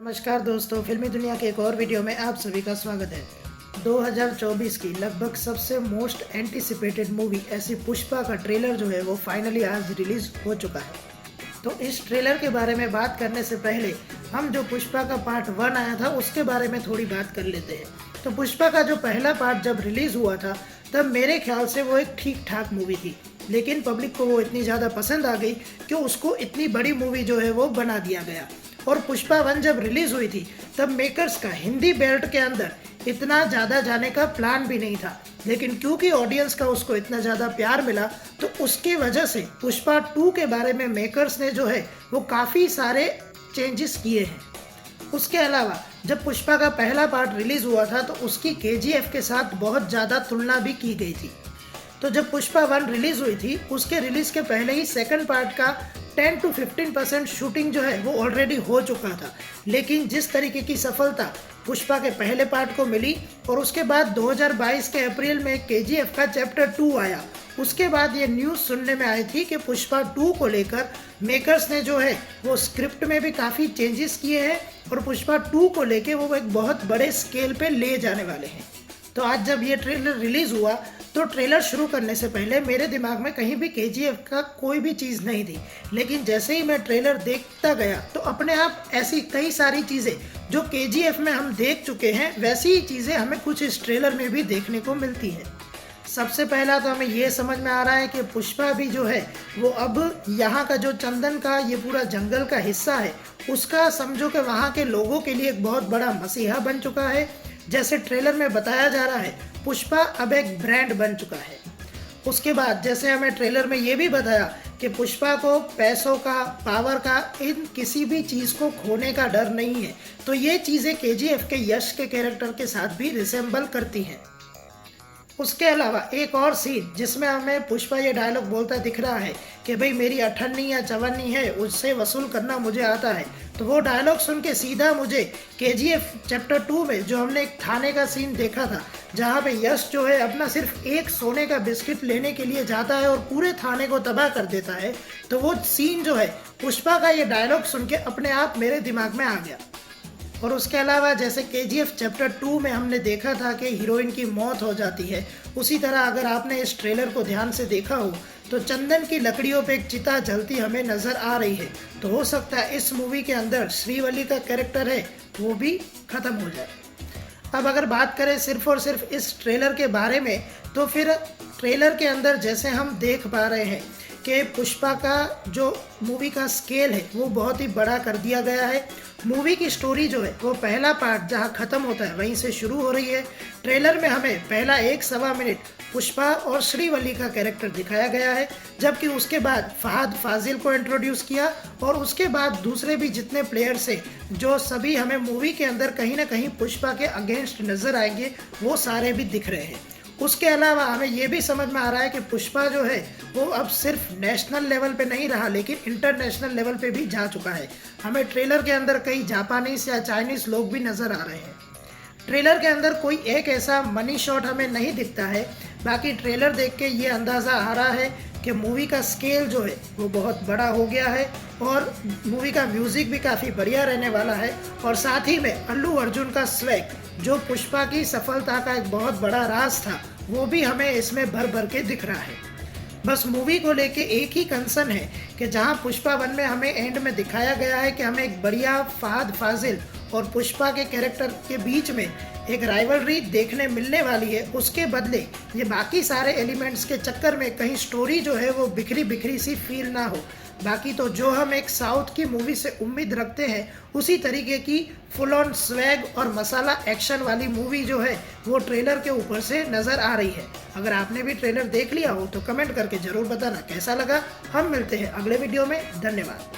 नमस्कार दोस्तों, फिल्मी दुनिया के एक और वीडियो में आप सभी का स्वागत है। 2024 की लगभग सबसे मोस्ट एंटीसिपेटेड मूवी ऐसी पुष्पा का ट्रेलर जो है वो फाइनली आज रिलीज हो चुका है। तो इस ट्रेलर के बारे में बात करने से पहले हम जो पुष्पा का पार्ट 1 आया था उसके बारे में थोड़ी बात कर लेते हैं। तो पुष्पा का जो पहला पार्ट जब रिलीज हुआ था तब मेरे ख्याल से वो एक ठीक ठाक मूवी थी, लेकिन पब्लिक को वो इतनी ज़्यादा पसंद आ गई कि उसको इतनी बड़ी मूवी जो है वो बना दिया गया। और पुष्पा 1 जब रिलीज हुई थी तब मेकर्स का हिंदी बेल्ट के अंदर इतना ज़्यादा जाने का प्लान भी नहीं था, लेकिन क्योंकि ऑडियंस का उसको इतना ज़्यादा प्यार मिला तो उसकी वजह से पुष्पा 2 के बारे में मेकर्स ने जो है वो काफ़ी सारे चेंजेस किए हैं। उसके अलावा जब पुष्पा का पहला पार्ट रिलीज हुआ था तो उसकी KGF के साथ बहुत ज़्यादा तुलना भी की गई थी। तो जब पुष्पा 1 रिलीज हुई थी उसके रिलीज के पहले ही सेकंड पार्ट का 10 to 15% शूटिंग जो है वो ऑलरेडी हो चुका था, लेकिन जिस तरीके की सफलता पुष्पा के पहले पार्ट को मिली और उसके बाद 2022 के अप्रैल में KGF का चैप्टर 2 आया, उसके बाद ये न्यूज़ सुनने में आई थी कि पुष्पा 2 को लेकर मेकर्स ने जो है वो स्क्रिप्ट में भी काफ़ी चेंजेस किए हैं और पुष्पा 2 को लेकर वो एक बहुत बड़े स्केल पे ले जाने वाले हैं। तो आज जब ये ट्रेलर रिलीज़ हुआ तो ट्रेलर शुरू करने से पहले मेरे दिमाग में कहीं भी KGF का कोई भी चीज़ नहीं थी, लेकिन जैसे ही मैं ट्रेलर देखता गया तो अपने आप ऐसी कई सारी चीज़ें जो KGF में हम देख चुके हैं वैसी ही चीज़ें हमें कुछ इस ट्रेलर में भी देखने को मिलती है। सबसे पहला तो हमें ये समझ में आ रहा है कि पुष्पा भी जो है वो अब यहाँ का जो चंदन का ये पूरा जंगल का हिस्सा है उसका समझो कि वहाँ के लोगों के लिए एक बहुत बड़ा मसीहा बन चुका है। जैसे ट्रेलर में बताया जा रहा है पुष्पा अब एक ब्रांड बन चुका है। उसके बाद जैसे हमें ट्रेलर में ये भी बताया कि पुष्पा को पैसों का, पावर का, इन किसी भी चीज़ को खोने का डर नहीं है। तो ये चीज़ें KGF के यश के कैरेक्टर के साथ भी रिसेंबल करती हैं। उसके अलावा एक और सीन जिसमें हमें पुष्पा ये डायलॉग बोलता दिख रहा है कि भाई मेरी अठन्नी या चवन्नी है उससे वसूल करना मुझे आता है। तो वो डायलॉग सुन के सीधा मुझे KGF चैप्टर 2 में जो हमने एक थाने का सीन देखा था जहाँ पे यश जो है अपना सिर्फ एक सोने का बिस्किट लेने के लिए जाता है और पूरे थाने को तबाह कर देता है, तो वो सीन जो है पुष्पा का ये डायलॉग सुन के अपने आप मेरे दिमाग में आ गया। और उसके अलावा जैसे KGF चैप्टर 2 में हमने देखा था कि हीरोइन की मौत हो जाती है, उसी तरह अगर आपने इस ट्रेलर को ध्यान से देखा हो तो चंदन की लकड़ियों पे एक चिता जलती हमें नज़र आ रही है। तो हो सकता है इस मूवी के अंदर श्रीवल्ली का कैरेक्टर है वो भी ख़त्म हो जाए। अब अगर बात करें सिर्फ और सिर्फ इस ट्रेलर के बारे में तो फिर ट्रेलर के अंदर जैसे हम देख पा रहे हैं कि पुष्पा का जो मूवी का स्केल है वो बहुत ही बड़ा कर दिया गया है। मूवी की स्टोरी जो है वो पहला पार्ट जहां ख़त्म होता है वहीं से शुरू हो रही है। ट्रेलर में हमें पहला 1-1.25 मिनट पुष्पा और श्रीवल्ली का कैरेक्टर दिखाया गया है, जबकि उसके बाद फहद फाजिल को इंट्रोड्यूस किया और उसके बाद दूसरे भी जितने प्लेयर्स हैं जो सभी हमें मूवी के अंदर कहीं ना कहीं पुष्पा के अगेंस्ट नज़र आएंगे वो सारे भी दिख रहे हैं। उसके अलावा हमें ये भी समझ में आ रहा है कि पुष्पा जो है वो अब सिर्फ नेशनल लेवल पे नहीं रहा लेकिन इंटरनेशनल लेवल पे भी जा चुका है। हमें ट्रेलर के अंदर कई जापानीज या चाइनीज़ लोग भी नज़र आ रहे हैं। ट्रेलर के अंदर कोई एक ऐसा मनी शॉट हमें नहीं दिखता है, बाकी ट्रेलर देख के ये अंदाज़ा आ रहा है कि मूवी का स्केल जो है वो बहुत बड़ा हो गया है और मूवी का म्यूज़िक भी काफ़ी बढ़िया रहने वाला है। और साथ ही में अल्लू अर्जुन का स्वैग जो पुष्पा की सफलता का एक बहुत बड़ा राज था वो भी हमें इसमें भर भर के दिख रहा है। बस मूवी को लेके एक ही कंसर्न है कि जहां पुष्पा 1 में हमें एंड में दिखाया गया है कि हमें एक बढ़िया फहद फाजिल और पुष्पा के कैरेक्टर के बीच में एक राइवलरी देखने मिलने वाली है, उसके बदले ये बाकी सारे एलिमेंट्स के चक्कर में कहीं स्टोरी जो है वो बिखरी बिखरी सी फील ना हो। बाकी तो जो हम एक साउथ की मूवी से उम्मीद रखते हैं उसी तरीके की फुल ऑन स्वैग और मसाला एक्शन वाली मूवी जो है वो ट्रेलर के ऊपर से नज़र आ रही है। अगर आपने भी ट्रेलर देख लिया हो तो कमेंट करके ज़रूर बताना कैसा लगा। हम मिलते हैं अगले वीडियो में। धन्यवाद।